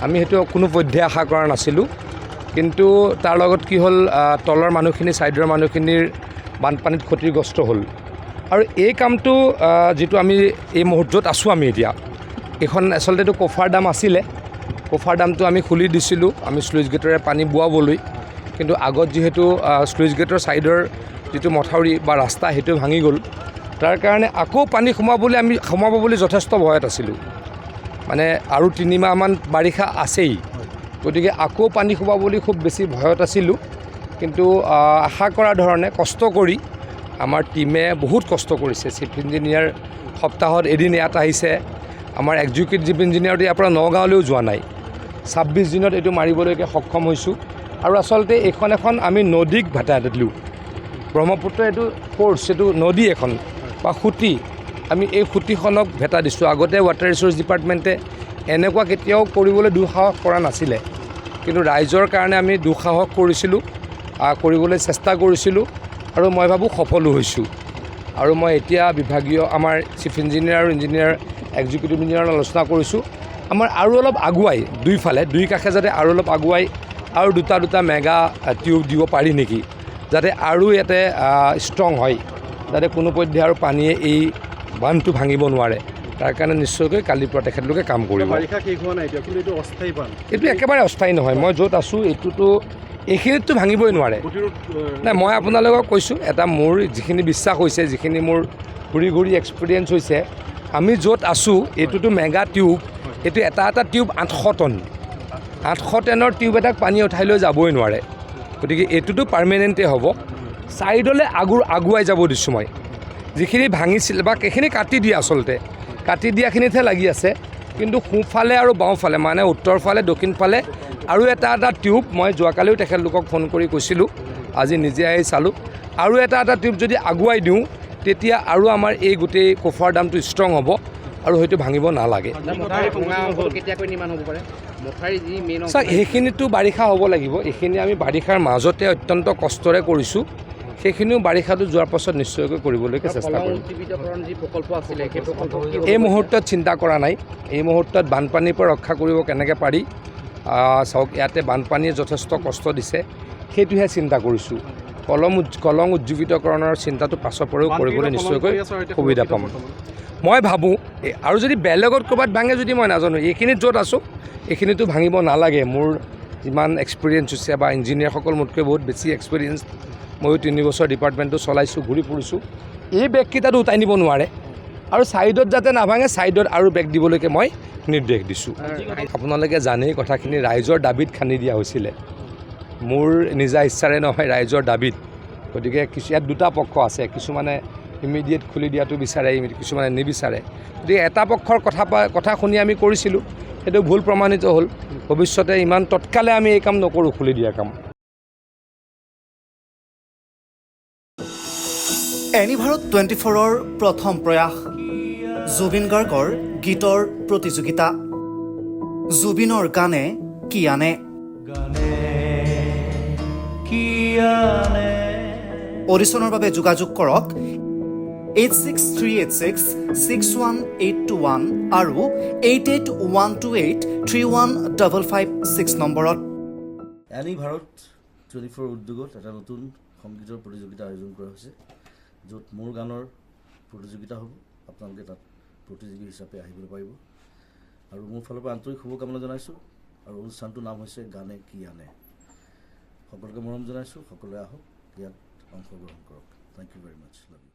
আমি সেইটো কোনোপধ্যে আশা কৰা নাছিলোঁ। কিন্তু তাৰ লগত কি হ'ল, তলৰ মানুহখিনি ছাইডৰ মানুহখিনিৰ বানপানীত ক্ষতিগ্ৰস্ত হ'ল। আৰু এই কামটো যিটো আমি এই মুহূৰ্তত আছোঁ আমি এতিয়া, এইখন আচলতে এইটো কফাৰ ডাম আছিলে। কফাৰ ডামটো আমি খুলি দিছিলোঁ আমি স্লুইচ গেটেৰে পানী বোৱাবলৈ। কিন্তু আগত যিহেতু স্লুইচ গেটৰ ছাইডৰ যিটো মথাউৰি বা ৰাস্তা সেইটো ভাঙি গ'ল, তাৰ কাৰণে আকৌ পানী সোমাব বুলি যথেষ্ট ভয়ত আছিলোঁ। মানে আৰু 3 মাহমান বাৰিষা আছেই, গতিকে আকৌ পানী সোমাব বুলি খুব বেছি ভয়ত আছিলোঁ। কিন্তু আশা কৰা ধৰণে কষ্ট কৰি আমাৰ টীমে বহুত কষ্ট কৰিছে। চিফ ইঞ্জিনিয়াৰ সপ্তাহত এদিন ইয়াত আহিছে। আমাৰ এক্সিকিউটিভ ইঞ্জিনিয়াৰটো ইয়াৰ পৰা নগাঁৱলৈও যোৱা নাই। 26 দিনত এইটো মাৰিবলৈকে সক্ষম হৈছোঁ। আৰু আচলতে এইখন এখন আমি নদীক ভেটা দিলোঁ। ব্ৰহ্মপুত্ৰ এইটো ফ'ৰ্চ, এইটো নদী এখন বা সুঁতি, আমি এই সুঁতিখনক ভেটা দিছোঁ। আগতে ৱাটাৰ ৰিচোৰ্চ ডিপাৰ্টমেণ্টে এনেকুৱা কেতিয়াও কৰিবলৈ দুঃসাহস কৰা নাছিলে। কিন্তু ৰাইজৰ কাৰণে আমি দুঃসাহস কৰিছিলোঁ, কৰিবলৈ চেষ্টা কৰিছিলোঁ, আৰু মই ভাবোঁ সফলো হৈছোঁ। আৰু মই এতিয়া বিভাগীয় আমাৰ চিফ ইঞ্জিনিয়াৰ আৰু ইঞ্জিনিয়াৰ এক্সিকিউটিভ ইঞ্জিনিয়াৰৰ আলোচনা কৰিছোঁ, আমাৰ আৰু অলপ আগুৱাই দুই কাষে যাতে আৰু অলপ আগুৱাই আৰু দুটা মেগা টিউব দিব পাৰি নেকি, যাতে আৰু ইয়াতে ষ্ট্ৰং হয়, যাতে কোনোপধ্যে আৰু পানীয়ে এই বান্ধটো ভাঙিব নোৱাৰে। তাৰ কাৰণে নিশ্চয়কৈ কালিৰ পৰা তেখেতলোকে কাম কৰিব। এইটো একেবাৰে অস্থায়ী নহয়। মই য'ত আছোঁ এইখিনিততো ভাঙিবই নোৱাৰে। নাই, মই আপোনালোকক কৈছোঁ, এটা মোৰ যিখিনি বিশ্বাস হৈছে, যিখিনি মোৰ ঘূৰি এক্সপিৰিয়েঞ্চ হৈছে, আমি য'ত আছোঁ এইটোতো মেগা টিউব, এইটো এটা টিউব 800 টন। 800 টনৰ টিউব এটাক পানী উঠাই লৈ যাবই নোৱাৰে। গতিকে এইটোতো পাৰ্মানেণ্টেই হ'ব। ছাইডলৈ আগুৱাই যাব দিছোঁ মই। যিখিনি ভাঙিছিল বা সেইখিনি কাটি দিয়া, আচলতে কাটি দিয়াখিনিতহে লাগি আছে। কিন্তু সোঁফালে আৰু বাওঁফালে, মানে উত্তৰ ফালে দক্ষিণ ফালে আৰু এটা টিউব, মই যোৱাকালিও তেখেতলোকক ফোন কৰি কৈছিলোঁ, আজি নিজে আহি চালোঁ, আৰু এটা টিউব যদি আগুৱাই দিওঁ, তেতিয়া আৰু আমাৰ এই গোটেই কফাৰ ডামটো ষ্ট্ৰং হ'ব আৰু হয়তো ভাঙিব নালাগে। সেইখিনিতো বাৰিষা হ'ব লাগিব। এইখিনি আমি বাৰিষাৰ মাজতে অত্যন্ত কষ্টৰে কৰিছোঁ। সেইখিনিও বাৰিষাটো যোৱাৰ পাছত নিশ্চয়কৈ কৰিবলৈকে চেষ্টা কৰিম। এই মুহূৰ্তত চিন্তা কৰা নাই। এই মুহূৰ্তত বানপানীৰ পৰা ৰক্ষা কৰিব কেনেকৈ পাৰি। চাওক, ইয়াতে বানপানীয়ে যথেষ্ট কষ্ট দিছে, সেইটোহে চিন্তা কৰিছোঁ। কলং উজ্জীৱিতকৰণৰ চিন্তাটো পাছৰ পৰেও কৰিবলৈ নিশ্চয়কৈ সুবিধা পাম। মই ভাবোঁ, আৰু যদি বেলেগত ক'ৰবাত ভাঙে যদি মই নাজানো, এইখিনিত য'ত আছোঁ এইখিনিতো ভাঙিব নালাগে। মোৰ যিমান এক্সপিৰিয়েঞ্চ হৈছে, বা ইঞ্জিনিয়াৰসকল মোতকৈ বহুত বেছি এক্সপিৰিয়েঞ্চ, ময়ো 3 বছৰ ডিপাৰ্টমেণ্টটো চলাইছোঁ, ঘূৰি ফুৰিছোঁ। এই বেগকেইটাতো উটাই নিব নোৱাৰে। আৰু ছাইডত যাতে নাভাঙে, ছাইডত আৰু বেগ দিবলৈকে মই নিৰ্দেশ দিছোঁ। আপোনালোকে জানেই কথাখিনি, ৰাইজৰ দাবীত খান্দি দিয়া হৈছিলে, মোৰ নিজা ইচ্ছাৰে নহয়, ৰাইজৰ দাবীত। গতিকে ইয়াত দুটা পক্ষ আছে, কিছুমানে ইমিডিয়েট খুলি দিয়াটো বিচাৰে, কিছুমানে নিবিচাৰে। গতিকে এটা পক্ষৰ কথা শুনি আমি কৰিছিলোঁ, সেইটো ভুল প্ৰমাণিত হ'ল। ভৱিষ্যতে ইমান তৎকালে আমি এই কাম নকৰোঁ, খুলি দিয়া কাম। এনিভাৰত 24ৰ প্ৰথম প্ৰয়াস, জুবিন গাৰ্গৰ গীতৰ প্ৰতিযোগিতা। জুবিনৰ গানে কি আনে। অডিশ্যনৰ বাবে যোগাযোগ কৰক 8638661821 আৰু 8812831556 নম্বৰত। এনিভাৰত 24 উদ্যোগত এটা নতুন সংগীতৰ প্ৰতিযোগিতা আয়োজন কৰা হৈছে, য'ত মোৰ গানৰ প্ৰতিযোগিতা হ'ব। আপোনালোকে তাত প্ৰতিযোগী হিচাপে আহিবলৈ পাৰিব। আৰু মোৰ ফালৰ পৰা আন্তৰিক শুভকামনা জনাইছোঁ। আৰু অনুষ্ঠানটোৰ নাম হৈছে গানে কি আনে। সকলোকে মৰম জনাইছোঁ, সকলোৱে আহক, ইয়াত অংশগ্ৰহণ কৰক। Thank you very much. Love U.